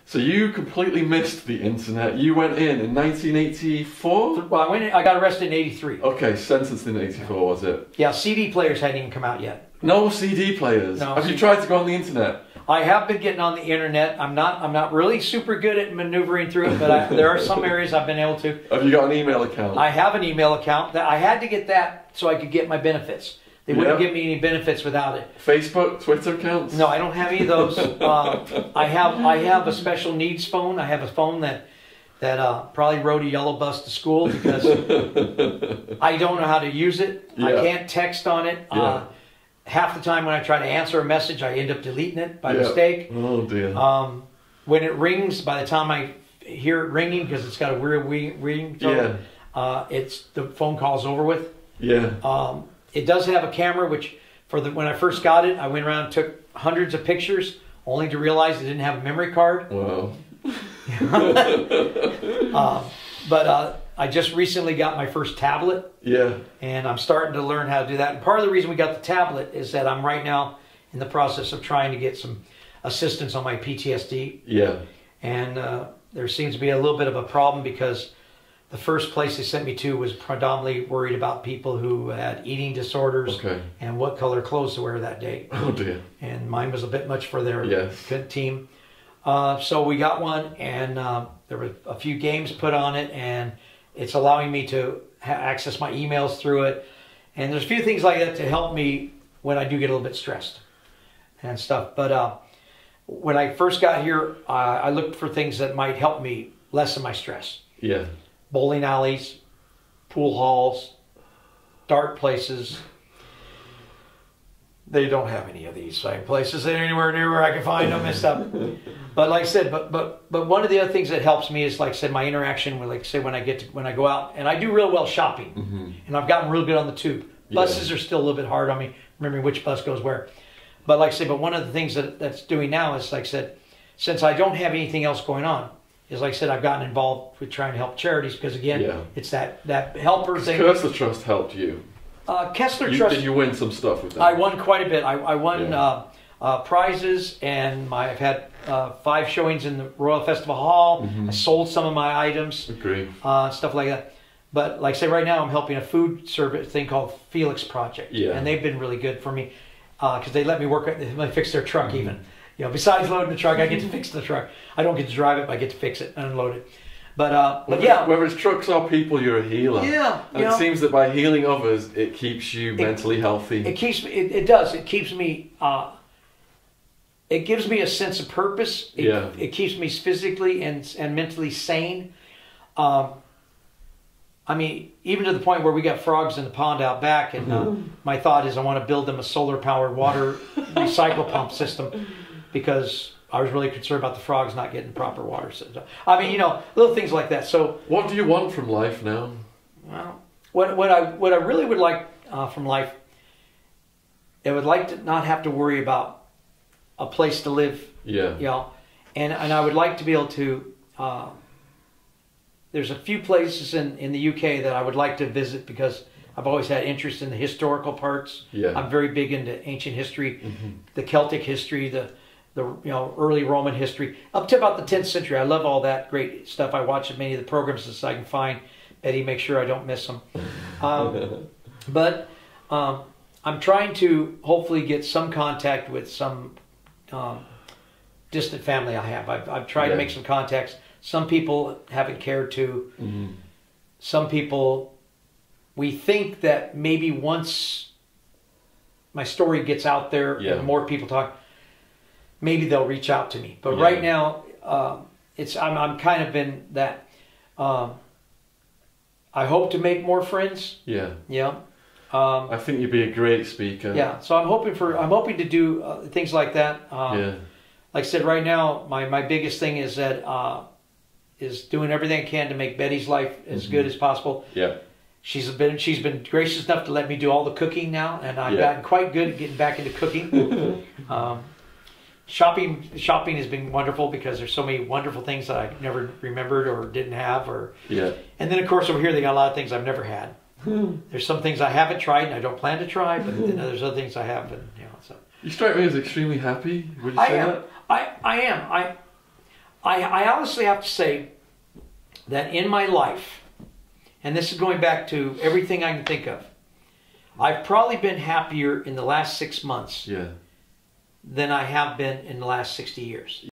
So you completely missed the internet. You went in 1984? Well, I got arrested in 83. Okay, sentenced in 84, was it? Yeah, CD players hadn't even come out yet. No CD players? No. Have you tried to go on the internet? I have been getting on the internet. I'm not really super good at maneuvering through it, but there are some areas I've been able to. Have you got an email account? I have an email account. That I had to get that so I could get my benefits. They wouldn't give me any benefits without it. Facebook, Twitter accounts? No, I don't have any of those. I have a special needs phone. I have a phone that probably rode a yellow bus to school because I don't know how to use it. Yeah. I can't text on it. Yeah. Half the time when I try to answer a message, I end up deleting it by mistake. Oh dear. When it rings, by the time I hear it ringing, because it's got a weird ringtone, the phone call's over with. Yeah. It does have a camera, which when I first got it, I went around and took hundreds of pictures, only to realize it didn't have a memory card. Wow. But I just recently got my first tablet. Yeah. And I'm starting to learn how to do that. And part of the reason we got the tablet is that I'm right now in the process of trying to get some assistance on my PTSD. Yeah. And there seems to be a little bit of a problem because the first place they sent me to was predominantly worried about people who had eating disorders and what color clothes to wear that day. Oh dear. And mine was a bit much for their team. So we got one, and there were a few games put on it, and it's allowing me to access my emails through it. And there's a few things like that to help me when I do get a little bit stressed and stuff. But when I first got here, I looked for things that might help me lessen my stress. Yeah. Bowling alleys, pool halls, dart places. They don't have any of these same places anywhere near where I can find them and stuff. But like I said, but one of the other things that helps me is, like I said, my interaction with, like say, when I go out, and I do real well shopping, and I've gotten real good on the tube. Buses are still a little bit hard on me, remembering which bus goes where. But like I said, but one of the things that's doing now is, like I said, since I don't have anything else going on, is like I said, I've gotten involved with trying to help charities because again, it's that helper thing. Kessler Trust helped you. Kessler Trust. Did you win some stuff with that? I won quite a bit. I won prizes, and I've had 5 showings in the Royal Festival Hall. I sold some of my items. Agree. Stuff like that. But like I say, right now I'm helping a food service thing called Felix Project. Yeah. And they've been really good for me because they let me work. They let me fix their truck even. You know, besides loading the truck, I get to fix the truck. I don't get to drive it, but I get to fix it and unload it. But yeah. Whether it's trucks or people, you're a healer. Yeah. And it seems that by healing others, it keeps you mentally healthy. It keeps me. It does. It keeps me. It gives me a sense of purpose. It keeps me physically and mentally sane. I mean, even to the point where we got frogs in the pond out back, and my thought is I want to build them a solar-powered water recycle pump system because I was really concerned about the frogs not getting proper water. I mean, you know, little things like that. So, what do you want from life now? Well, what I really would like from life, I would like to not have to worry about a place to live. Yeah. You know, and I would like to be able to. There's a few places in the UK that I would like to visit because I've always had interest in the historical parts. Yeah. I'm very big into ancient history, the Celtic history, the early Roman history, up to about the 10th century. I love all that great stuff. I watch as many of the programs as I can find. Betty, make sure I don't miss them. But I'm trying to hopefully get some contact with some distant family I have. I've tried to make some contacts. Some people haven't cared to. Some people, we think that maybe once my story gets out there and more people talk, maybe they'll reach out to me. But right now, I'm kind of in that. I hope to make more friends. Yeah. Yeah. I think you'd be a great speaker. Yeah. So I'm hoping to do things like that. Like I said, right now, my biggest thing is that is doing everything I can to make Betty's life as good as possible. Yeah. She's been gracious enough to let me do all the cooking now, and I've gotten quite good at getting back into cooking. Shopping has been wonderful because there's so many wonderful things that I never remembered or didn't have, and then of course over here they got a lot of things I've never had. There's some things I haven't tried and I don't plan to try, but then there's other things I have, and so. You strike me as extremely happy. Would you say that? I am. I honestly have to say that in my life, and this is going back to everything I can think of, I've probably been happier in the last 6 months Yeah. than I have been in the last 60 years.